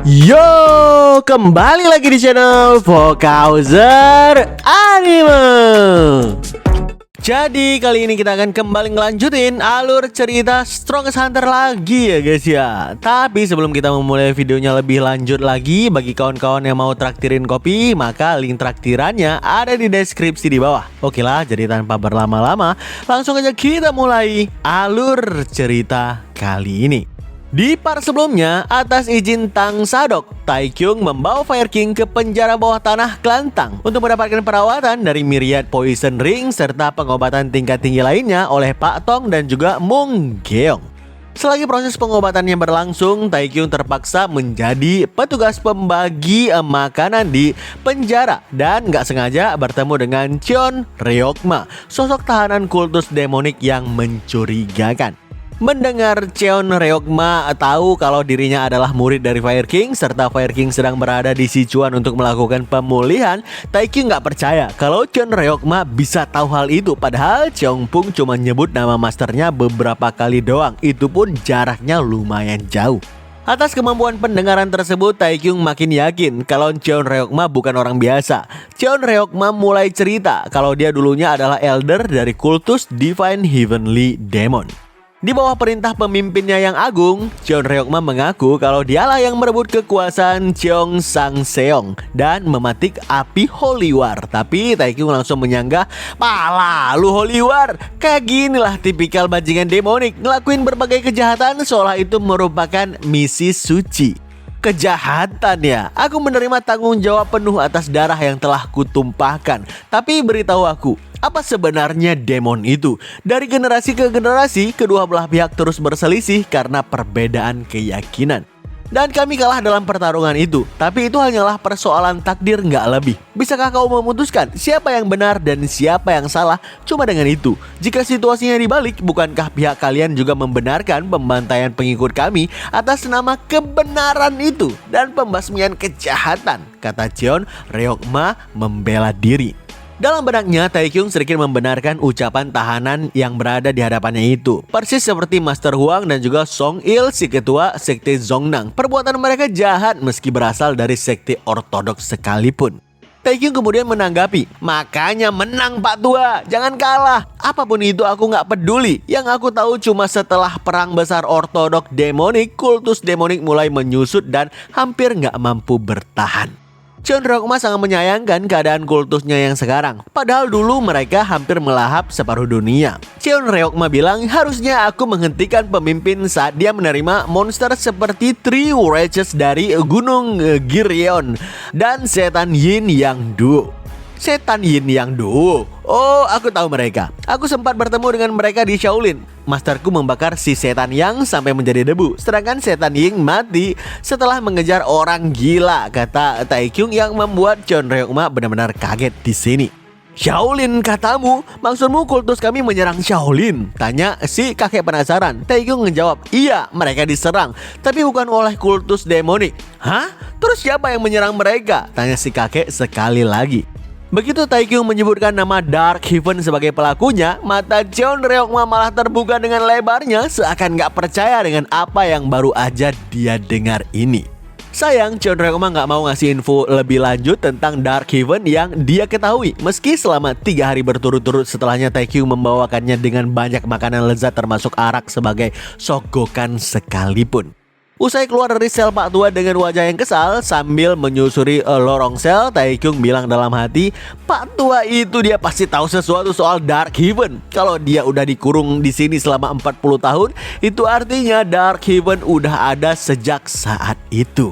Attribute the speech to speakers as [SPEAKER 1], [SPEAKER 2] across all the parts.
[SPEAKER 1] Yo, kembali lagi di channel Vokauser Anime. Jadi kali ini kita akan kembali ngelanjutin alur cerita Strongest Hunter lagi ya guys ya. Tapi sebelum kita memulai videonya lebih lanjut lagi, bagi kawan-kawan yang mau traktirin kopi, maka link traktirannya ada di deskripsi di bawah. Oke lah, jadi tanpa berlama-lama, langsung aja kita mulai alur cerita kali ini. Di part sebelumnya, atas izin Tang Sadok, Taikyung membawa Fire King ke penjara bawah tanah Klantang untuk mendapatkan perawatan dari myriad poison ring serta pengobatan tingkat tinggi lainnya oleh Pak Tong dan juga Mung Geong. Selagi proses pengobatannya berlangsung, Taikyung terpaksa menjadi petugas pembagi makanan di penjara dan nggak sengaja bertemu dengan Cheon Ryokma, sosok tahanan kultus demonik yang mencurigakan. Mendengar Cheon Ryokma tahu kalau dirinya adalah murid dari Fire King serta Fire King sedang berada di Sichuan untuk melakukan pemulihan, Taikyung nggak percaya kalau Cheon Ryokma bisa tahu hal itu, padahal Cheongpung cuma nyebut nama masternya beberapa kali doang, itu pun jaraknya lumayan jauh. Atas kemampuan pendengaran tersebut, Taikyung makin yakin kalau Cheon Ryokma bukan orang biasa. Cheon Ryokma mulai cerita kalau dia dulunya adalah elder dari kultus Divine Heavenly Demon. Di bawah perintah pemimpinnya yang agung, Cheon Ryokma mengaku kalau dialah yang merebut kekuasaan Cheong Sang Seong dan mematik api Holy War. Tapi Taikyung langsung menyanggah, "Pala lu Holy War, kayak ginilah tipikal bajingan demonik, ngelakuin berbagai kejahatan seolah itu merupakan misi suci." Kejahatan ya, aku menerima tanggung jawab penuh atas darah yang telah kutumpahkan. Tapi beritahu aku, apa sebenarnya demon itu? Dari generasi ke generasi, kedua belah pihak terus berselisih karena perbedaan keyakinan. Dan kami kalah dalam pertarungan itu. Tapi itu hanyalah persoalan takdir, nggak lebih. Bisakah kau memutuskan siapa yang benar dan siapa yang salah cuma dengan itu? Jika situasinya dibalik, bukankah pihak kalian juga membenarkan pembantaian pengikut kami atas nama kebenaran itu dan pembasmian kejahatan? Kata Cheon Ryokma membela diri. Dalam benaknya, Taikyung sedikit membenarkan ucapan tahanan yang berada di hadapannya itu. Persis seperti Master Huang dan juga Song Il, si ketua sekte Zongnang. Perbuatan mereka jahat meski berasal dari sekte ortodoks sekalipun. Taikyung kemudian menanggapi, "Makanya menang Pak Tua, jangan kalah. Apapun itu aku nggak peduli. Yang aku tahu cuma setelah perang besar ortodok demonik, kultus demonik mulai menyusut dan hampir nggak mampu bertahan." Cheon Ryokma sangat menyayangkan keadaan kultusnya yang sekarang. Padahal dulu mereka hampir melahap separuh dunia. Cheon Ryokma bilang harusnya aku menghentikan pemimpin saat dia menerima monster seperti Three Wretches dari Gunung Giryeon dan Setan Yin Yang Duo. Setan Yin Yang Duo. Oh, aku tahu mereka. Aku sempat bertemu dengan mereka di Shaolin. Masterku membakar si setan Yang sampai menjadi debu. Sedangkan setan Ying mati setelah mengejar orang gila, kata Taikyung yang membuat Cheon Ryokma benar-benar kaget di sini. "Shaolin katamu? Maksudmu kultus kami menyerang Shaolin?" tanya si kakek penasaran. Taikyung menjawab, "Iya, mereka diserang, tapi bukan oleh kultus demonik." "Hah? Terus siapa yang menyerang mereka?" tanya si kakek sekali lagi. Begitu Taikyung menyebutkan nama Dark Heaven sebagai pelakunya, mata Cheon Ryokma malah terbuka dengan lebarnya seakan gak percaya dengan apa yang baru aja dia dengar ini. Sayang, Cheon Ryokma gak mau ngasih info lebih lanjut tentang Dark Heaven yang dia ketahui. Meski selama 3 hari berturut-turut setelahnya Taikyung membawakannya dengan banyak makanan lezat termasuk arak sebagai sogokan sekalipun. Usai keluar dari sel Pak Tua dengan wajah yang kesal sambil menyusuri lorong sel, Taikyung bilang dalam hati, "Pak Tua itu dia pasti tahu sesuatu soal Dark Heaven. Kalau dia udah dikurung di sini selama 40 tahun, itu artinya Dark Heaven udah ada sejak saat itu."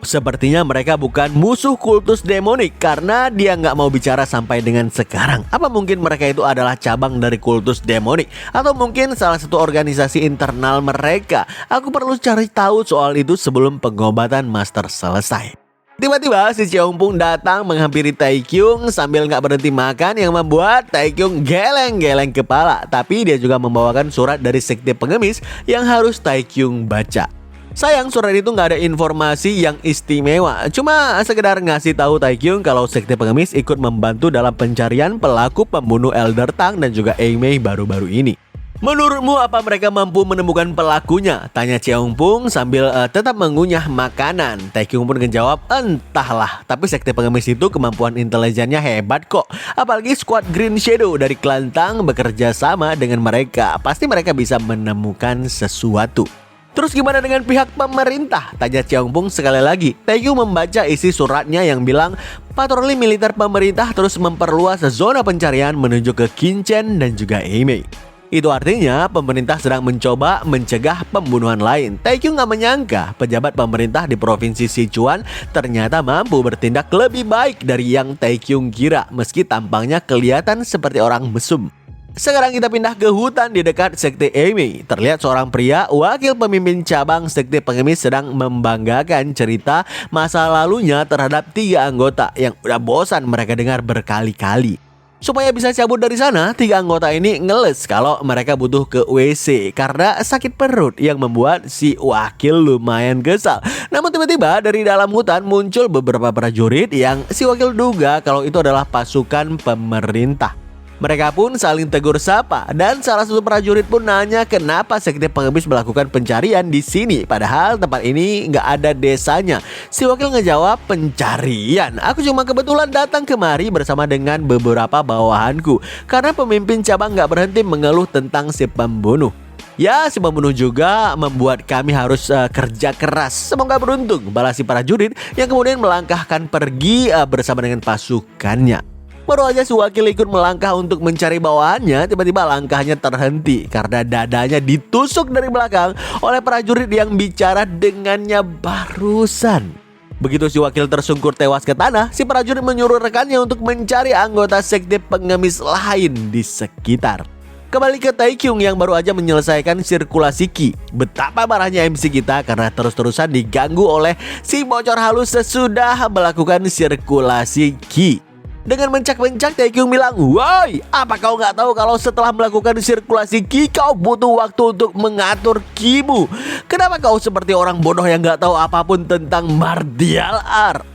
[SPEAKER 1] Sepertinya mereka bukan musuh kultus demonik karena dia nggak mau bicara sampai dengan sekarang. Apa mungkin mereka itu adalah cabang dari kultus demonik? Atau mungkin salah satu organisasi internal mereka? Aku perlu cari tahu soal itu sebelum pengobatan master selesai. Tiba-tiba si Cheongpung datang menghampiri Taikyung sambil nggak berhenti makan yang membuat Taikyung geleng-geleng kepala. Tapi dia juga membawakan surat dari sekte pengemis yang harus Taikyung baca. Sayang surat itu nggak ada informasi yang istimewa, cuma sekedar ngasih tahu Taikyung kalau sekte pengemis ikut membantu dalam pencarian pelaku pembunuh Elder Tang dan juga Eimei baru-baru ini. Menurutmu apa mereka mampu menemukan pelakunya? Tanya Cheongpung sambil tetap mengunyah makanan. Taekyung pun menjawab, entahlah. Tapi sekte pengemis itu kemampuan intelijennya hebat kok. Apalagi squad Green Shadow dari klan Tang bekerja sama dengan mereka. Pasti mereka bisa menemukan sesuatu. Terus gimana dengan pihak pemerintah? Tanya Cheongpung sekali lagi. Taekyung membaca isi suratnya yang bilang, patroli militer pemerintah terus memperluas zona pencarian menuju ke Kinchen dan juga Eimei. Itu artinya pemerintah sedang mencoba mencegah pembunuhan lain. Taekyung nggak menyangka pejabat pemerintah di provinsi Sichuan ternyata mampu bertindak lebih baik dari yang Taekyung kira, meski tampangnya kelihatan seperti orang mesum. Sekarang kita pindah ke hutan di dekat sekte Eimei. Terlihat seorang pria, wakil pemimpin cabang sekte pengemis, sedang membanggakan cerita masa lalunya terhadap 3 anggota yang udah bosan mereka dengar berkali-kali. Supaya bisa cabut dari sana, 3 anggota ini ngeles kalau mereka butuh ke WC karena sakit perut yang membuat si wakil lumayan kesal. Namun tiba-tiba dari dalam hutan muncul beberapa prajurit yang si wakil duga kalau itu adalah pasukan pemerintah. Mereka pun saling tegur sapa dan salah satu prajurit pun nanya kenapa sekte pengemis melakukan pencarian di sini padahal tempat ini nggak ada desanya. Si wakil ngejawab, pencarian? Aku cuma kebetulan datang kemari bersama dengan beberapa bawahanku karena pemimpin cabang nggak berhenti mengeluh tentang si pembunuh. Ya, si pembunuh juga membuat kami harus kerja keras. Semoga beruntung, balas si prajurit yang kemudian melangkahkan pergi bersama dengan pasukannya. Baru aja si wakil ikut melangkah untuk mencari bawahannya, tiba-tiba langkahnya terhenti karena dadanya ditusuk dari belakang oleh prajurit yang bicara dengannya barusan. Begitu si wakil tersungkur tewas ke tanah, si prajurit menyuruh rekannya untuk mencari anggota sekte pengemis lain di sekitar. Kembali ke Taekyung yang baru aja menyelesaikan sirkulasi Ki. Betapa marahnya MC kita karena terus-terusan diganggu oleh si bocor halus sesudah melakukan sirkulasi Ki. Dengan mencak-mencak, Taekyung bilang, "Woi, apa kau nggak tahu kalau setelah melakukan sirkulasi Ki, kau butuh waktu untuk mengatur Ki-mu? Kenapa kau seperti orang bodoh yang nggak tahu apapun tentang martial art?"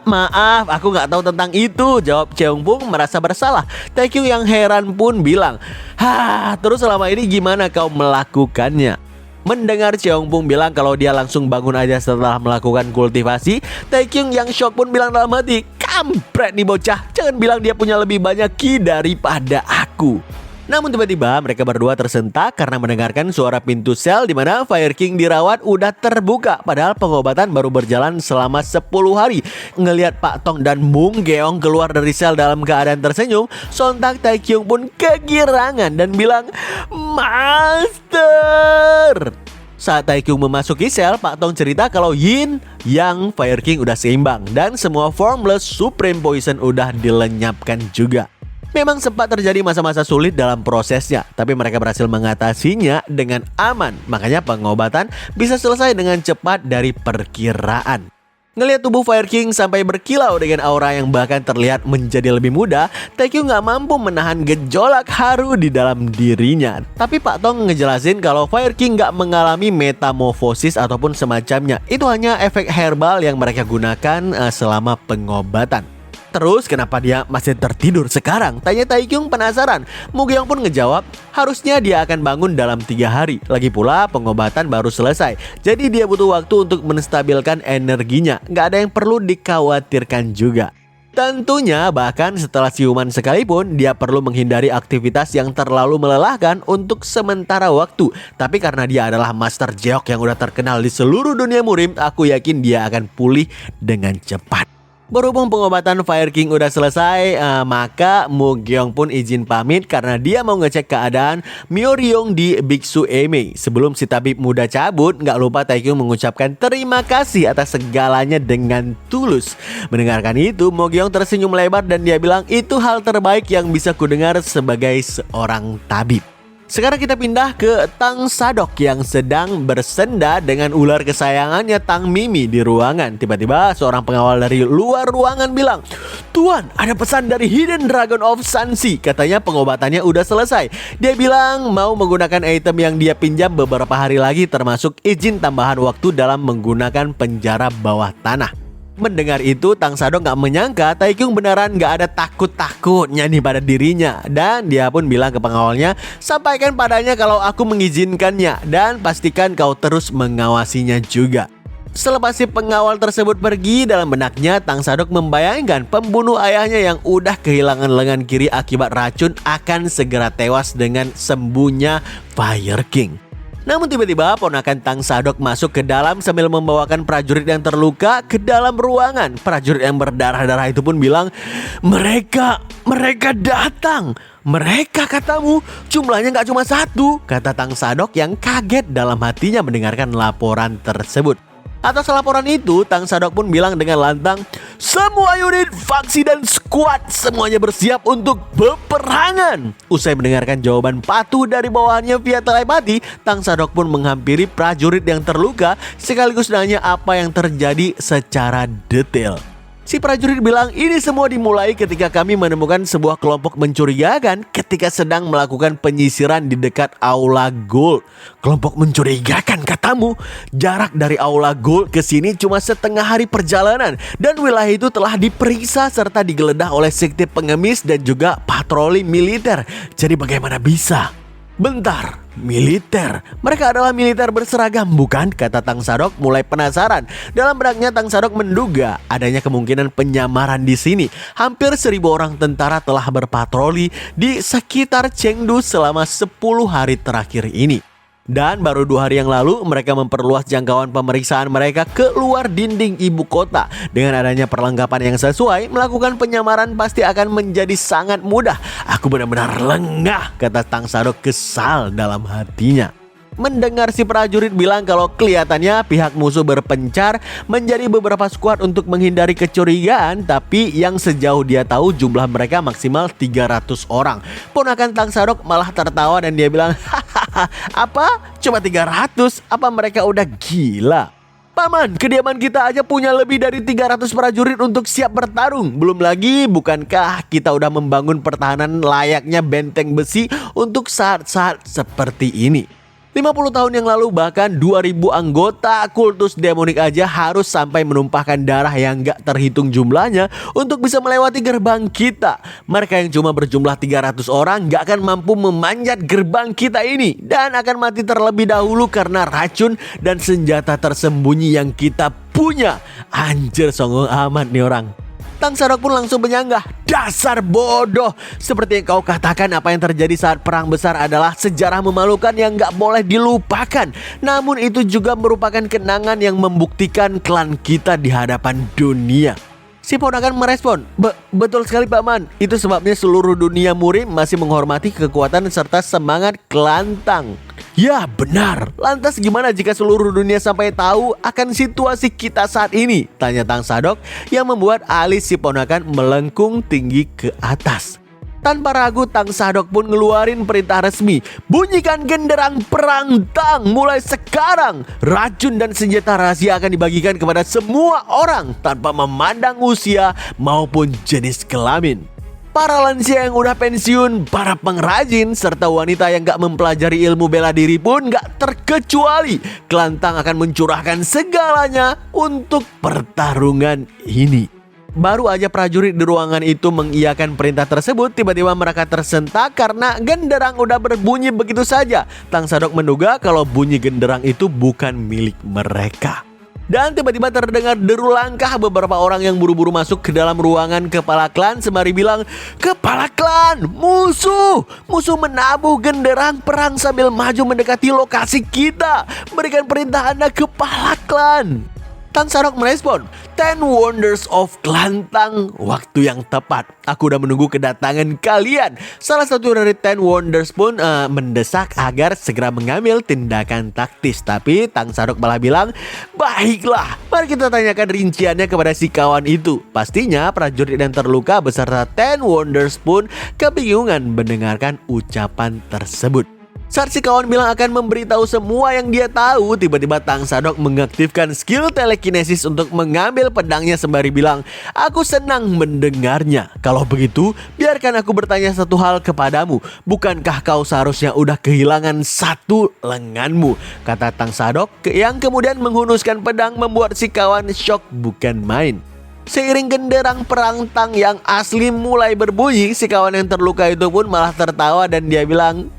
[SPEAKER 1] Maaf, aku nggak tahu tentang itu, jawab Cheongpung merasa bersalah. Taekyung yang heran pun bilang, terus selama ini gimana kau melakukannya? Mendengar Cheongpung bilang kalau dia langsung bangun aja setelah melakukan kultivasi, Taekyung yang shock pun bilang dalam hati, kampret nih bocah, jangan bilang dia punya lebih banyak Ki daripada aku. Namun tiba-tiba mereka berdua tersentak karena mendengarkan suara pintu sel di mana Fire King dirawat udah terbuka. Padahal pengobatan baru berjalan selama 10 hari. Ngelihat Pak Tong dan Mung Geong keluar dari sel dalam keadaan tersenyum, sontak Taekyung pun kegirangan dan bilang, "Master!" Saat Taekyung memasuki sel, Pak Tong cerita kalau Yin Yang Fire King udah seimbang dan semua Formless Supreme Poison udah dilenyapkan juga. Memang sempat terjadi masa-masa sulit dalam prosesnya, tapi mereka berhasil mengatasinya dengan aman. Makanya pengobatan bisa selesai dengan cepat dari perkiraan. Ngelihat tubuh Fire King sampai berkilau dengan aura yang bahkan terlihat menjadi lebih muda, Taekyung nggak mampu menahan gejolak haru di dalam dirinya. Tapi Pak Tong ngejelasin kalau Fire King nggak mengalami metamorfosis ataupun semacamnya. Itu hanya efek herbal yang mereka gunakan selama pengobatan. Terus kenapa dia masih tertidur sekarang? Tanya Taekyung penasaran. Mugyong pun ngejawab, harusnya dia akan bangun dalam 3 hari. Lagi pula pengobatan baru selesai, jadi dia butuh waktu untuk menstabilkan energinya. Gak ada yang perlu dikhawatirkan juga. Tentunya bahkan setelah siuman sekalipun, dia perlu menghindari aktivitas yang terlalu melelahkan untuk sementara waktu. Tapi karena dia adalah Master Jeok yang udah terkenal di seluruh dunia murim, aku yakin dia akan pulih dengan cepat. Berhubung pengobatan Fire King udah selesai, maka Mugyong pun izin pamit karena dia mau ngecek keadaan Myoryong di Biksu Eimei. Sebelum si tabib muda cabut, gak lupa Taekyung mengucapkan terima kasih atas segalanya dengan tulus. Mendengarkan itu, Mugyong tersenyum lebar dan dia bilang, itu hal terbaik yang bisa kudengar sebagai seorang tabib. Sekarang kita pindah ke Tang Sadok yang sedang bersenda dengan ular kesayangannya Tang Mimi di ruangan. Tiba-tiba seorang pengawal dari luar ruangan bilang, "Tuan, ada pesan dari Hidden Dragon of Sanxi. Katanya pengobatannya udah selesai. Dia bilang mau menggunakan item yang dia pinjam beberapa hari lagi, termasuk izin tambahan waktu dalam menggunakan penjara bawah tanah." Mendengar itu, Tang Sadok gak menyangka Taikyung beneran gak ada takut-takutnya nih pada dirinya. Dan dia pun bilang ke pengawalnya, sampaikan padanya kalau aku mengizinkannya dan pastikan kau terus mengawasinya juga. Selepas si pengawal tersebut pergi, dalam benaknya Tang Sadok membayangkan pembunuh ayahnya yang udah kehilangan lengan kiri akibat racun akan segera tewas dengan sembuhnya Fire King. Namun tiba-tiba ponakan Tang Sadok masuk ke dalam sambil membawakan prajurit yang terluka ke dalam ruangan. Prajurit yang berdarah-darah itu pun bilang, Mereka datang. Mereka katamu jumlahnya gak cuma satu, kata Tang Sadok yang kaget dalam hatinya mendengarkan laporan tersebut. Atas laporan itu, Tang Sadok pun bilang dengan lantang, semua unit, faksi dan skuad semuanya bersiap untuk peperangan. Usai mendengarkan jawaban patuh dari bawahannya via telepati, Tang Sadok pun menghampiri prajurit yang terluka sekaligus nanya apa yang terjadi secara detail. Si prajurit bilang ini semua dimulai ketika kami menemukan sebuah kelompok mencurigakan ketika sedang melakukan penyisiran di dekat Aula Gold. Kelompok mencurigakan katamu? Jarak dari Aula Gold ke sini cuma setengah hari perjalanan dan wilayah itu telah diperiksa serta digeledah oleh sekte pengemis dan juga patroli militer. Jadi bagaimana bisa? Bentar, militer? Mereka adalah militer berseragam bukan? Kata Tang Sadok mulai penasaran. Dalam benaknya Tang Sadok menduga adanya kemungkinan penyamaran di sini. Hampir 1.000 orang tentara telah berpatroli di sekitar Chengdu selama 10 hari terakhir ini. Dan baru 2 hari yang lalu mereka memperluas jangkauan pemeriksaan mereka ke luar dinding ibu kota. Dengan adanya perlengkapan yang sesuai, melakukan penyamaran pasti akan menjadi sangat mudah. Aku benar-benar lengah, kata Tang Sadok kesal dalam hatinya. Mendengar si prajurit bilang kalau kelihatannya pihak musuh berpencar menjadi beberapa skuad untuk menghindari kecurigaan, tapi yang sejauh dia tahu jumlah mereka maksimal 300 orang. Ponakan Tang Sadok malah tertawa dan dia bilang, hahaha, apa? Cuma 300? Apa mereka udah gila? Paman, kediaman kita aja punya lebih dari 300 prajurit untuk siap bertarung. Belum lagi, bukankah kita udah membangun pertahanan layaknya benteng besi untuk saat-saat seperti ini? 50 tahun yang lalu bahkan 2.000 anggota kultus demonik aja harus sampai menumpahkan darah yang gak terhitung jumlahnya untuk bisa melewati gerbang kita. Mereka yang cuma berjumlah 300 orang gak akan mampu memanjat gerbang kita ini dan akan mati terlebih dahulu karena racun dan senjata tersembunyi yang kita punya. Anjir, songong amat nih orang. Tang Sadok pun langsung menyanggah, dasar bodoh. Seperti yang kau katakan, apa yang terjadi saat perang besar adalah sejarah memalukan yang gak boleh dilupakan. Namun itu juga merupakan kenangan yang membuktikan klan kita di hadapan dunia. Si ponakan merespon, betul sekali Paman. Itu sebabnya seluruh dunia murim masih menghormati kekuatan serta semangat klan Tang. Ya benar. Lantas gimana jika seluruh dunia sampai tahu akan situasi kita saat ini? Tanya Tang Sadok yang membuat alis si ponakan melengkung tinggi ke atas. Tanpa ragu Tang Sadok pun ngeluarin perintah resmi. Bunyikan genderang perang Tang mulai sekarang. Racun dan senjata rahasia akan dibagikan kepada semua orang tanpa memandang usia maupun jenis kelamin. Para lansia yang udah pensiun, para pengrajin, serta wanita yang gak mempelajari ilmu bela diri pun gak terkecuali. Klan Tang akan mencurahkan segalanya untuk pertarungan ini. Baru aja prajurit di ruangan itu mengiyakan perintah tersebut, tiba-tiba mereka tersentak karena genderang udah berbunyi begitu saja. Tang Sadok menduga kalau bunyi genderang itu bukan milik mereka. Dan tiba-tiba terdengar deru langkah beberapa orang yang buru-buru masuk ke dalam ruangan kepala klan sembari bilang, Kepala klan, musuh menabuh genderang perang sambil maju mendekati lokasi kita. Berikan perintah Anda kepala klan. Tang Sadok merespon, 10 Wonders of Klan Tang, waktu yang tepat. Aku udah menunggu kedatangan kalian. Salah satu dari 10 Wonders pun mendesak agar segera mengambil tindakan taktis. Tapi Tang Sadok malah bilang, baiklah, mari kita tanyakan rinciannya kepada si kawan itu. Pastinya prajurit yang terluka beserta 10 Wonders pun kebingungan mendengarkan ucapan tersebut. Saat si kawan bilang akan memberitahu semua yang dia tahu, tiba-tiba Tang Sadok mengaktifkan skill telekinesis untuk mengambil pedangnya sembari bilang, "Aku senang mendengarnya. Kalau begitu, biarkan aku bertanya satu hal kepadamu. Bukankah kau seharusnya udah kehilangan satu lenganmu?" kata Tang Sadok, yang kemudian menghunuskan pedang membuat si kawan shock bukan main. Seiring genderang perang Tang yang asli mulai berbunyi, si kawan yang terluka itu pun malah tertawa dan dia bilang,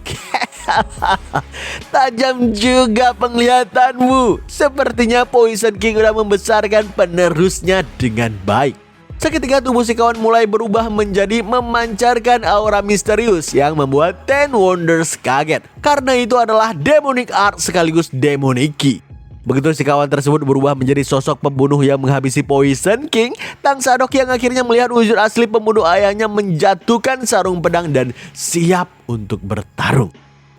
[SPEAKER 1] "Tajam juga penglihatanmu. Sepertinya Poison King udah membesarkan penerusnya dengan baik." Seketika tubuh si kawan mulai berubah menjadi memancarkan aura misterius yang membuat Ten Wonders kaget, karena itu adalah demonic art sekaligus demonic ki. Begitu si kawan tersebut berubah menjadi sosok pembunuh yang menghabisi Poison King, Tang Sadok yang akhirnya melihat wujud asli pembunuh ayahnya menjatuhkan sarung pedang dan siap untuk bertarung.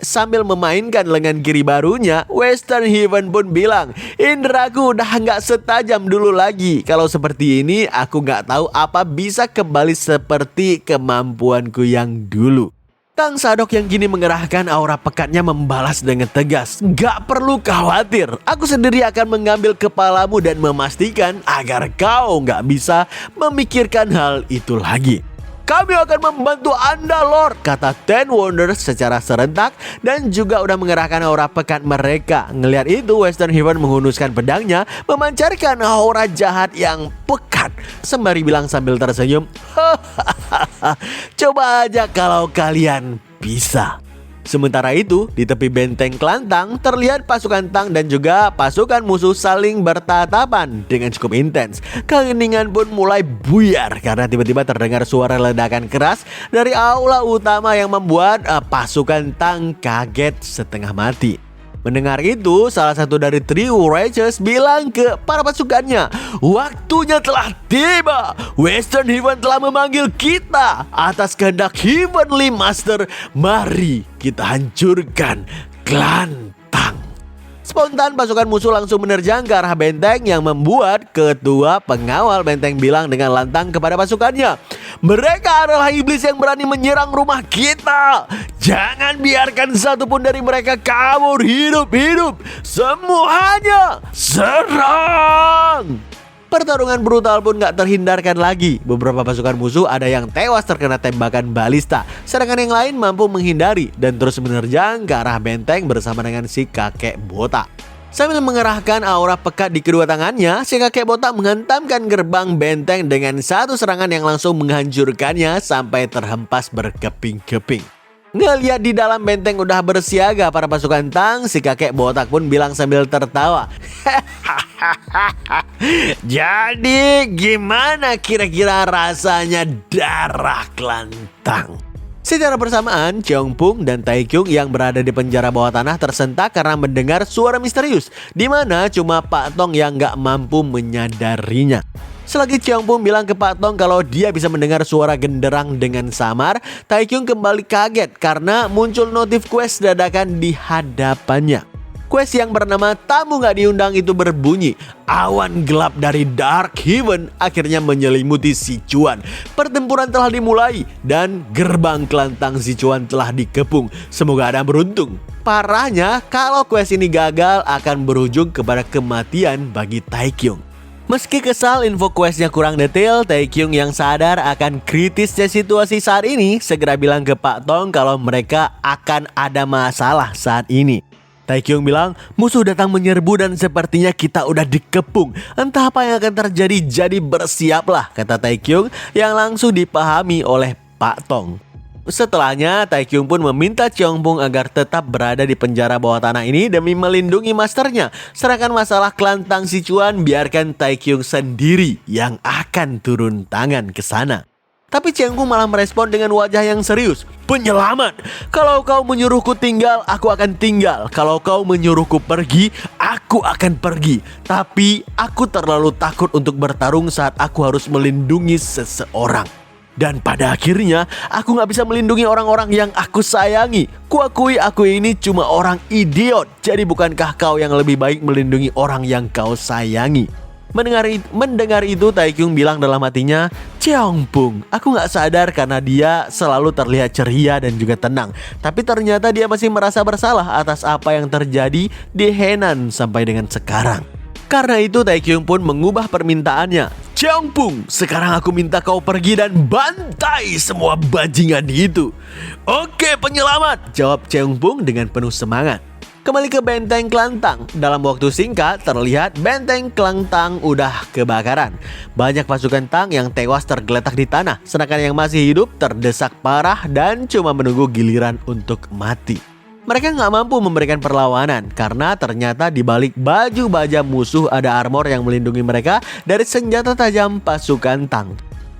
[SPEAKER 1] Sambil memainkan lengan kiri barunya, Western Heaven pun bilang, "Indraku udah nggak setajam dulu lagi. Kalau seperti ini, aku nggak tahu apa bisa kembali seperti kemampuanku yang dulu." Tang Sadok yang kini mengerahkan aura pekatnya membalas dengan tegas, "Gak perlu khawatir, aku sendiri akan mengambil kepalamu dan memastikan agar kau gak bisa memikirkan hal itu lagi." "Kami akan membantu Anda, Lord," kata Ten Wonders secara serentak dan juga udah mengerahkan aura pekat mereka. Ngelihat itu, Western Heaven menghunuskan pedangnya, memancarkan aura jahat yang pekat, sembari bilang sambil tersenyum, "Coba aja kalau kalian bisa." Sementara itu, di tepi benteng Klantang terlihat pasukan Tang dan juga pasukan musuh saling bertatapan dengan cukup intens. Keheningan pun mulai buyar karena tiba-tiba terdengar suara ledakan keras dari aula utama yang membuat pasukan Tang kaget setengah mati. Mendengar itu, salah satu dari trio Righteous bilang ke para pasukannya, "Waktunya telah tiba. Western Heaven telah memanggil kita. Atas kehendak Heavenly Master, mari kita hancurkan klan Tang." Spontan pasukan musuh langsung menerjang ke arah benteng yang membuat ketua pengawal benteng bilang dengan lantang kepada pasukannya, "Mereka adalah iblis yang berani menyerang rumah kita. Jangan biarkan satupun dari mereka kabur hidup-hidup. Semuanya serang!" Pertarungan brutal pun gak terhindarkan lagi. Beberapa pasukan musuh ada yang tewas terkena tembakan balista, sedangkan yang lain mampu menghindari dan terus menerjang ke arah benteng bersama dengan si kakek botak. Sambil mengerahkan aura pekat di kedua tangannya, si kakek botak menghantamkan gerbang benteng dengan satu serangan yang langsung menghancurkannya sampai terhempas berkeping-keping. Ngeliat di dalam benteng udah bersiaga para pasukan Tang, si kakek botak pun bilang sambil tertawa, "Jadi gimana kira-kira rasanya darah klan Tang?" Secara bersamaan, Cheong Pung dan Taikyung yang berada di penjara bawah tanah tersentak karena mendengar suara misterius, di mana cuma Pak Tong yang gak mampu menyadarinya. Selagi Cheong Pung bilang ke Pak Tong kalau dia bisa mendengar suara genderang dengan samar, Taikyung kembali kaget karena muncul notif quest dadakan di hadapannya. Quest yang bernama "Tamu Gak Diundang" itu berbunyi, awan gelap dari Dark Heaven akhirnya menyelimuti Sichuan. Pertempuran telah dimulai dan gerbang kelantang Sichuan telah dikepung. Semoga Anda beruntung. Parahnya, kalau quest ini gagal akan berujung kepada kematian bagi Taikyung. Meski kesal info questnya kurang detail, Taikyung yang sadar akan kritisnya situasi saat ini segera bilang ke Pak Tong kalau mereka akan ada masalah saat ini. Taikyung bilang, "Musuh datang menyerbu dan sepertinya kita udah dikepung. Entah apa yang akan terjadi, jadi bersiaplah," kata Taikyung yang langsung dipahami oleh Pak Tong. Setelahnya, Taikyung pun meminta Cheong Pung agar tetap berada di penjara bawah tanah ini demi melindungi masternya. Sedangkan masalah klan Tang Sichuan biarkan Taikyung sendiri yang akan turun tangan ke sana. Tapi Cheong Pung malah merespon dengan wajah yang serius, "Penyelamat, kalau kau menyuruhku tinggal, aku akan tinggal. Kalau kau menyuruhku pergi, aku akan pergi. Tapi aku terlalu takut untuk bertarung saat aku harus melindungi seseorang. Dan pada akhirnya, aku gak bisa melindungi orang-orang yang aku sayangi. Kuakui aku ini cuma orang idiot. Jadi bukankah kau yang lebih baik melindungi orang yang kau sayangi?" Mendengar itu, Taekyung bilang dalam hatinya, Cheongpung, aku gak sadar karena dia selalu terlihat ceria dan juga tenang. Tapi ternyata dia masih merasa bersalah atas apa yang terjadi di Henan sampai dengan sekarang. Karena itu Taekyung pun mengubah permintaannya. Cheongpung, sekarang aku minta kau pergi dan bantai semua bajingan itu. Oke penyelamat, jawab Cheongpung dengan penuh semangat. Kembali ke benteng Klangtang. Dalam waktu singkat terlihat benteng Klangtang udah kebakaran. Banyak pasukan Tang yang tewas tergeletak di tanah, sedangkan yang masih hidup terdesak parah dan cuma menunggu giliran untuk mati. Mereka nggak mampu memberikan perlawanan karena ternyata di balik baju baja musuh ada armor yang melindungi mereka dari senjata tajam pasukan Tang.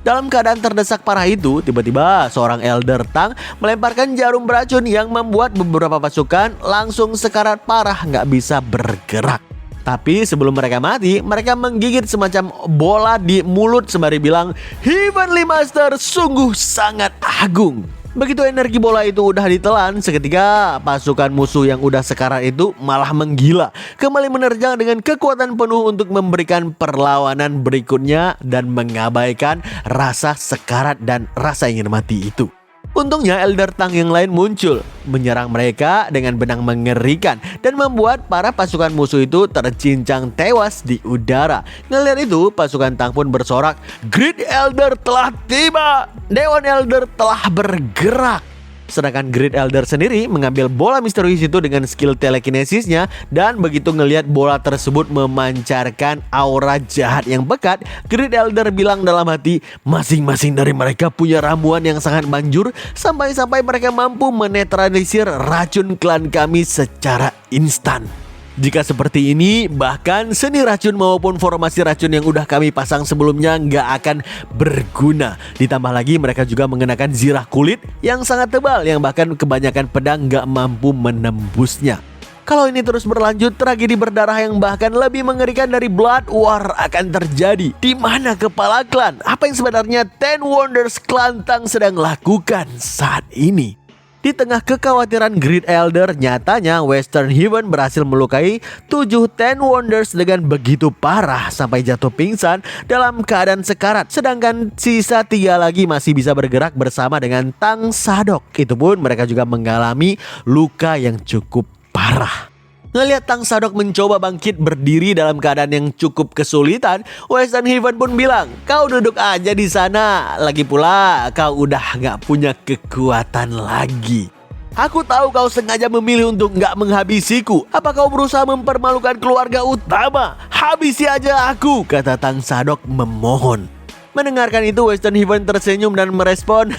[SPEAKER 1] Dalam keadaan terdesak parah itu, tiba-tiba seorang Elder Tang melemparkan jarum beracun yang membuat beberapa pasukan langsung sekarat parah nggak bisa bergerak. Tapi sebelum mereka mati, mereka menggigit semacam bola di mulut sembari bilang, Heavenly Master sungguh sangat agung. Begitu energi bola itu udah ditelan, seketika pasukan musuh yang udah sekarat itu malah menggila, kembali menerjang dengan kekuatan penuh untuk memberikan perlawanan berikutnya dan mengabaikan rasa sekarat dan rasa ingin mati itu. Untungnya Elder Tang yang lain muncul, menyerang mereka dengan benang mengerikan dan membuat para pasukan musuh itu tercincang tewas di udara. Ngelihat itu, pasukan Tang pun bersorak, Great Elder telah tiba, Dewan Elder telah bergerak. Sedangkan Great Elder sendiri mengambil bola misterius itu dengan skill telekinesisnya, dan begitu ngelihat bola tersebut memancarkan aura jahat yang pekat, Great Elder bilang dalam hati, masing-masing dari mereka punya ramuan yang sangat manjur sampai-sampai mereka mampu menetralisir racun klan kami secara instan. Jika seperti ini, bahkan seni racun maupun formasi racun yang udah kami pasang sebelumnya nggak akan berguna. Ditambah lagi mereka juga mengenakan zirah kulit yang sangat tebal yang bahkan kebanyakan pedang nggak mampu menembusnya. Kalau ini terus berlanjut, tragedi berdarah yang bahkan lebih mengerikan dari Blood War akan terjadi. Di mana kepala klan? Apa yang sebenarnya Ten Wonders Klangtang sedang lakukan saat ini? Di tengah kekhawatiran Great Elder, nyatanya Western Heaven berhasil melukai 7 Ten Wonders dengan begitu parah sampai jatuh pingsan dalam keadaan sekarat. Sedangkan sisa 3 lagi masih bisa bergerak bersama dengan Tang Sadok. Itu pun mereka juga mengalami luka yang cukup parah. Ngelihat Tang Sadok mencoba bangkit berdiri dalam keadaan yang cukup kesulitan, Western Heaven pun bilang, kau duduk aja di sana. Lagi pula kau udah gak punya kekuatan lagi. Aku tahu kau sengaja memilih untuk gak menghabisiku. Apa kau berusaha mempermalukan keluarga utama? Habisi aja aku, kata Tang Sadok memohon. Mendengarkan itu, Western Heaven tersenyum dan merespon,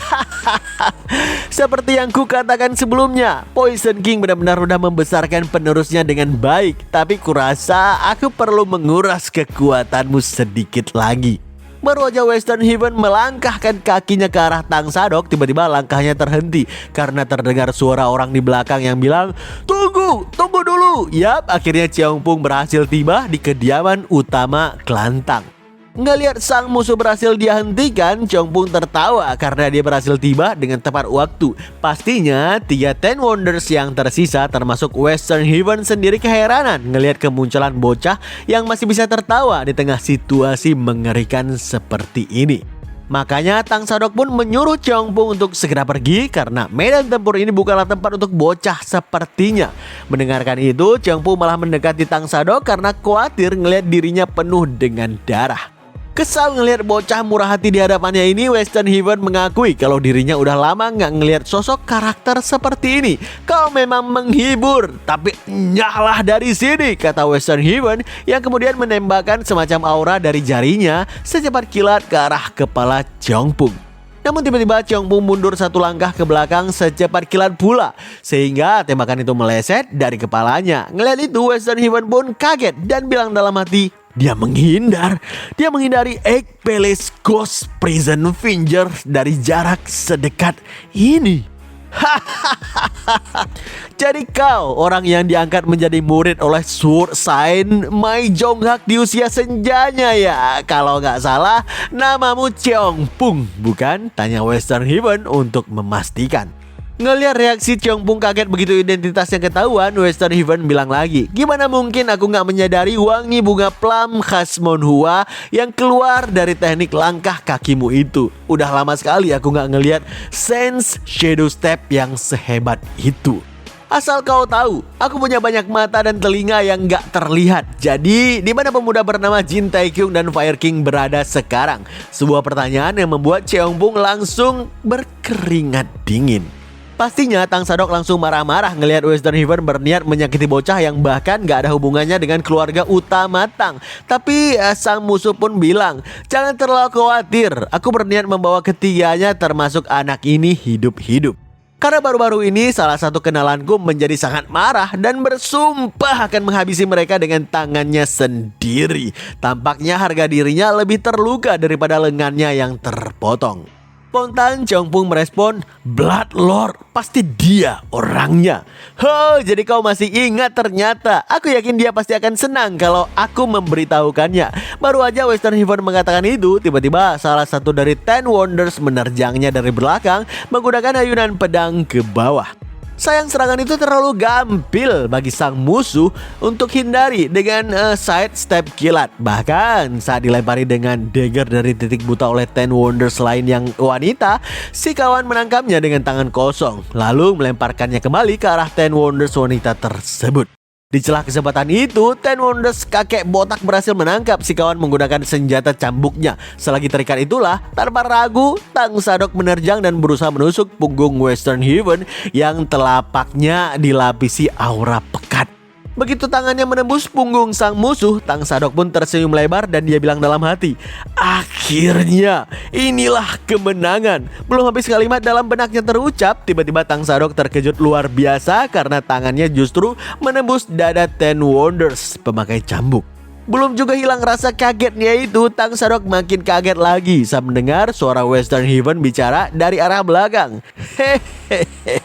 [SPEAKER 1] seperti yang kukatakan sebelumnya, Poison King benar-benar udah membesarkan penerusnya dengan baik. Tapi kurasa aku perlu menguras kekuatanmu sedikit lagi. Baru aja Western Heaven melangkahkan kakinya ke arah Tang Sadok, tiba-tiba langkahnya terhenti karena terdengar suara orang di belakang yang bilang, tunggu dulu. Yap, akhirnya Cheongpung berhasil tiba di kediaman utama klan Tang. Ngelihat sang musuh berhasil dihentikan, Cheongpung tertawa karena dia berhasil tiba dengan tepat waktu. Pastinya 3 Ten Wonders yang tersisa termasuk Western Heaven sendiri keheranan ngelihat kemunculan bocah yang masih bisa tertawa di tengah situasi mengerikan seperti ini. Makanya Tang Sadok pun menyuruh Cheongpung untuk segera pergi karena medan tempur ini bukanlah tempat untuk bocah sepertinya. Mendengarkan itu, Cheongpung malah mendekati Tang Sadok karena khawatir ngelihat dirinya penuh dengan darah. Kesal ngelihat bocah murah hati di hadapannya ini, Western Heaven mengakui kalau dirinya udah lama nggak ngelihat sosok karakter seperti ini. Kau memang menghibur, tapi nyahlah dari sini, kata Western Heaven yang kemudian menembakkan semacam aura dari jarinya secepat kilat ke arah kepala Cheongpung. Namun tiba-tiba Cheongpung mundur 1 langkah ke belakang secepat kilat pula, sehingga tembakan itu meleset dari kepalanya. Ngelihat itu, Western Heaven pun kaget dan bilang dalam hati, dia menghindari Egg Palace Ghost Prison Finger dari jarak sedekat ini. Jadi kau orang yang diangkat menjadi murid oleh Sword Sign Mai Jonghak di usia senjanya ya? Kalau nggak salah namamu Cheongpung, bukan? Tanya Western Heaven untuk memastikan. Ngeliat reaksi Cheongpung kaget begitu identitasnya ketahuan, Western Heaven bilang lagi, gimana mungkin aku nggak menyadari wangi bunga plum khas Monhua yang keluar dari teknik langkah kakimu itu. Udah lama sekali aku nggak ngeliat sense shadow step yang sehebat itu. Asal kau tahu, aku punya banyak mata dan telinga yang nggak terlihat. Jadi, di mana pemuda bernama Jin Taekyung dan Fire King berada sekarang? Sebuah pertanyaan yang membuat Cheongpung langsung berkeringat dingin. Pastinya Tang Sadok langsung marah-marah ngelihat Western Heaven berniat menyakiti bocah yang bahkan gak ada hubungannya dengan keluarga utama Tang. Tapi sang musuh pun bilang, jangan terlalu khawatir, aku berniat membawa ketiganya termasuk anak ini hidup-hidup. Karena baru-baru ini salah satu kenalanku menjadi sangat marah dan bersumpah akan menghabisi mereka dengan tangannya sendiri. Tampaknya harga dirinya lebih terluka daripada lengannya yang terpotong. Spontan Cheongpung merespon, Blood Lord, pasti dia orangnya. Jadi kau masih ingat ternyata. Aku yakin dia pasti akan senang kalau aku memberitahukannya. Baru aja Western Heaven mengatakan itu, tiba-tiba salah satu dari Ten Wonders menerjangnya dari belakang menggunakan ayunan pedang ke bawah. Sayang serangan itu terlalu gampil bagi sang musuh untuk hindari dengan side step kilat. Bahkan saat dilempari dengan dagger dari titik buta oleh Ten Wonders lain yang wanita, si kawan menangkapnya dengan tangan kosong, lalu melemparkannya kembali ke arah Ten Wonders wanita tersebut. Di celah kesempatan itu, Ten Wonders kakek botak berhasil menangkap si kawan menggunakan senjata cambuknya. Selagi terikat itulah, tanpa ragu, Tang Sadok menerjang dan berusaha menusuk punggung Western Heaven yang telapaknya dilapisi aura pekat. Begitu tangannya menembus punggung sang musuh, Tang Sadok pun tersenyum lebar dan dia bilang dalam hati, akhirnya inilah kemenangan. Belum habis kalimat dalam benaknya terucap, tiba-tiba Tang Sadok terkejut luar biasa karena tangannya justru menembus dada Ten Wonders, pemakai cambuk. Belum juga hilang rasa kagetnya itu, Tang Sadok makin kaget lagi saat mendengar suara Western Heaven bicara dari arah belakang. Hehehe.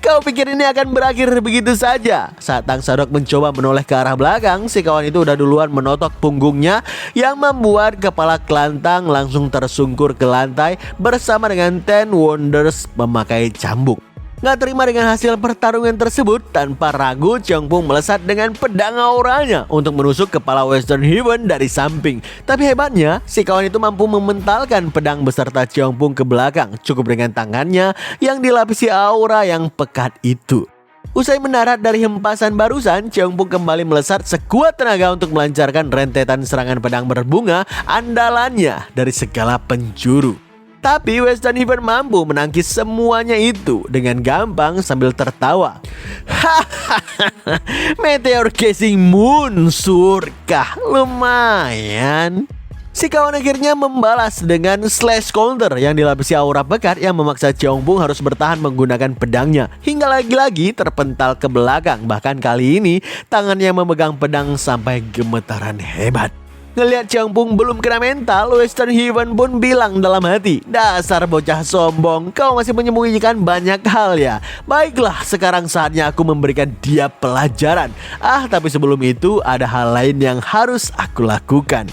[SPEAKER 1] Kau pikir ini akan berakhir begitu saja? Saat Tang Sadok mencoba menoleh ke arah belakang, si kawan itu udah duluan menotok punggungnya yang membuat kepala kelantang langsung tersungkur ke lantai bersama dengan Ten Wonders memakai cambuk. Gak terima dengan hasil pertarungan tersebut, tanpa ragu Cheongpung melesat dengan pedang auranya untuk menusuk kepala Western Heaven dari samping. Tapi hebatnya, si kawan itu mampu mementalkan pedang beserta Cheongpung ke belakang, cukup dengan tangannya yang dilapisi aura yang pekat itu. Usai mendarat dari hempasan barusan, Cheongpung kembali melesat sekuat tenaga untuk melancarkan rentetan serangan pedang berbunga andalannya dari segala penjuru. Tapi Western Heaven mampu menangkis semuanya itu dengan gampang sambil tertawa. Hahaha, Meteor Casing Moon, surkah, lumayan. Si kawan akhirnya membalas dengan slash counter yang dilapisi aura pekat yang memaksa Cheongpung harus bertahan menggunakan pedangnya hingga lagi-lagi terpental ke belakang. Bahkan kali ini tangannya memegang pedang sampai gemetaran hebat. Ngelihat Cheongpung belum kena mental, Western Heaven pun bilang dalam hati, dasar bocah sombong, kau masih menyembunyikan banyak hal ya. Baiklah, sekarang saatnya aku memberikan dia pelajaran. Tapi sebelum itu ada hal lain yang harus aku lakukan.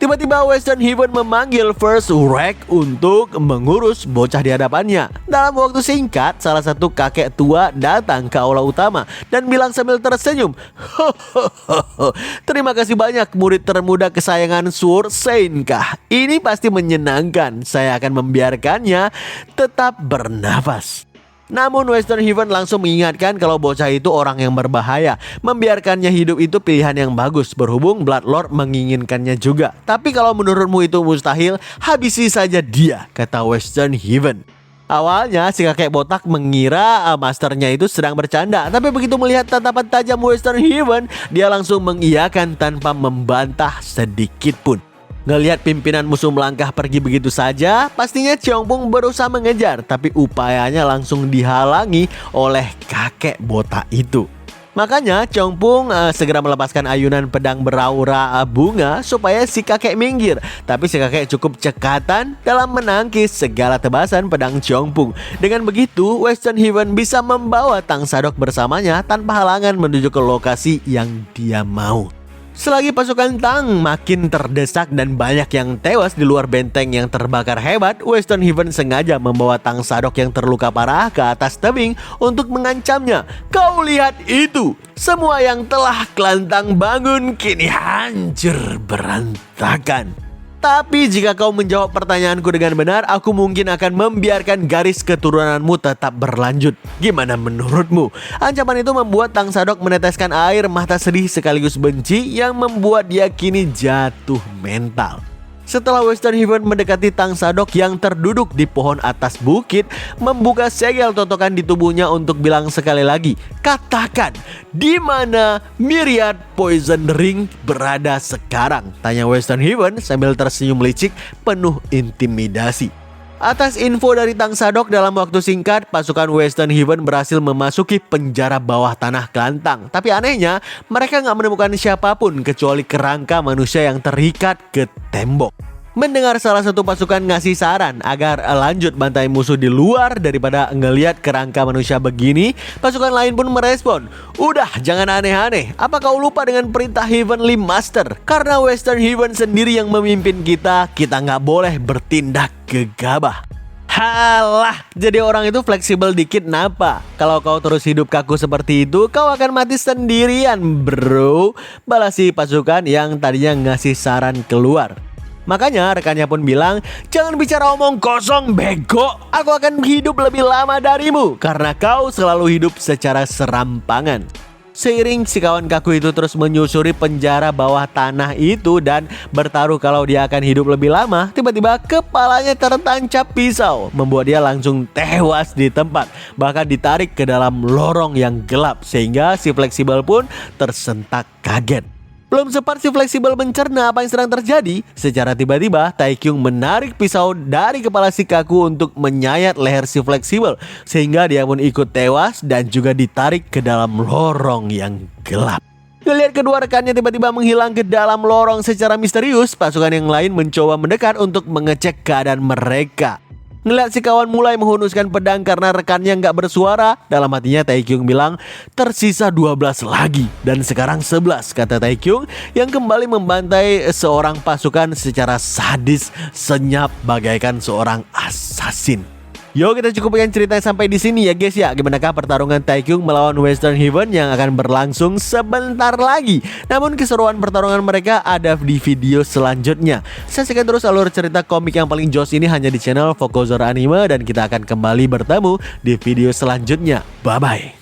[SPEAKER 1] Tiba-tiba Western Heaven memanggil First Wreck untuk mengurus bocah di hadapannya. Dalam waktu singkat, salah satu kakek tua datang ke aula utama dan bilang sambil tersenyum, terima kasih banyak murid termuda kesayangan Sword Saint kah. Ini pasti menyenangkan. Saya akan membiarkannya tetap bernafas. Namun Western Heaven langsung mengingatkan kalau bocah itu orang yang berbahaya. Membiarkannya hidup itu pilihan yang bagus, berhubung Blood Lord menginginkannya juga. Tapi kalau menurutmu itu mustahil, habisi saja dia, kata Western Heaven. Awalnya si kakek botak mengira masternya itu sedang bercanda. Tapi begitu melihat tatapan tajam Western Heaven, dia langsung mengiyakan tanpa membantah sedikit pun. Ngelihat pimpinan musuh melangkah pergi begitu saja, pastinya Cheongpung berusaha mengejar, tapi upayanya langsung dihalangi oleh kakek botak itu. Makanya Cheongpung segera melepaskan ayunan pedang beraura bunga supaya si kakek minggir. Tapi si kakek cukup cekatan dalam menangkis segala tebasan pedang Cheongpung. Dengan begitu, Western Heaven bisa membawa Tang Sadok bersamanya tanpa halangan menuju ke lokasi yang dia mau. Selagi pasukan Tang makin terdesak dan banyak yang tewas di luar benteng yang terbakar hebat, Western Heaven sengaja membawa Tang Sadok yang terluka parah ke atas tebing untuk mengancamnya. Kau lihat itu, semua yang telah kelantang bangun kini hancur berantakan. Tapi jika kau menjawab pertanyaanku dengan benar, aku mungkin akan membiarkan garis keturunanmu tetap berlanjut. Gimana menurutmu? Ancaman itu membuat Tang Sadok meneteskan air mata sedih sekaligus benci yang membuat dia kini jatuh mental. Setelah Western Heaven mendekati Tang Sadok yang terduduk di pohon atas bukit, membuka segel totokan di tubuhnya untuk bilang sekali lagi, katakan, di mana Myriad Poison Ring berada sekarang? Tanya Western Heaven sambil tersenyum licik penuh intimidasi. Atas info dari Tang Sadok, dalam waktu singkat, pasukan Western Heaven berhasil memasuki penjara bawah tanah Kelantang. Tapi anehnya, mereka nggak menemukan siapapun kecuali kerangka manusia yang terikat ke tembok. Mendengar salah satu pasukan ngasih saran agar lanjut bantai musuh di luar daripada ngeliat kerangka manusia begini, pasukan lain pun merespon, udah jangan aneh-aneh, apa kau lupa dengan perintah Heavenly Master? Karena Western Heaven sendiri yang memimpin kita nggak boleh bertindak gegabah. Halah, jadi orang itu fleksibel dikit napa? Kalau kau terus hidup kaku seperti itu, kau akan mati sendirian bro. Balasi pasukan yang tadinya ngasih saran keluar. Makanya rekannya pun bilang, jangan bicara omong kosong bego. Aku akan hidup lebih lama darimu karena kau selalu hidup secara serampangan. Seiring si kawan kaku itu terus menyusuri penjara bawah tanah itu dan bertaruh kalau dia akan hidup lebih lama, tiba-tiba kepalanya tertancap pisau, membuat dia langsung tewas di tempat, bahkan ditarik ke dalam lorong yang gelap sehingga si fleksibel pun tersentak kaget. Belum sempat si fleksibel mencerna apa yang sedang terjadi, secara tiba-tiba Taekyung menarik pisau dari kepala si kaku untuk menyayat leher si fleksibel, sehingga dia pun ikut tewas dan juga ditarik ke dalam lorong yang gelap. Ngelihat kedua rekannya tiba-tiba menghilang ke dalam lorong secara misterius, pasukan yang lain mencoba mendekat untuk mengecek keadaan mereka. Ngeliat si kawan mulai menghunuskan pedang karena rekannya nggak bersuara, dalam hatinya Taekyung bilang, tersisa 12 lagi dan sekarang 11, kata Taekyung yang kembali membantai seorang pasukan secara sadis, senyap bagaikan seorang assassin. Yo, kita cukupkan ceritanya sampai di sini ya guys ya. Gimanakah pertarungan Taekyung melawan Western Heaven yang akan berlangsung sebentar lagi? Namun keseruan pertarungan mereka ada di video selanjutnya. Saksikan terus alur cerita komik yang paling joss ini hanya di channel Fokozora Anime dan kita akan kembali bertemu di video selanjutnya. Bye bye.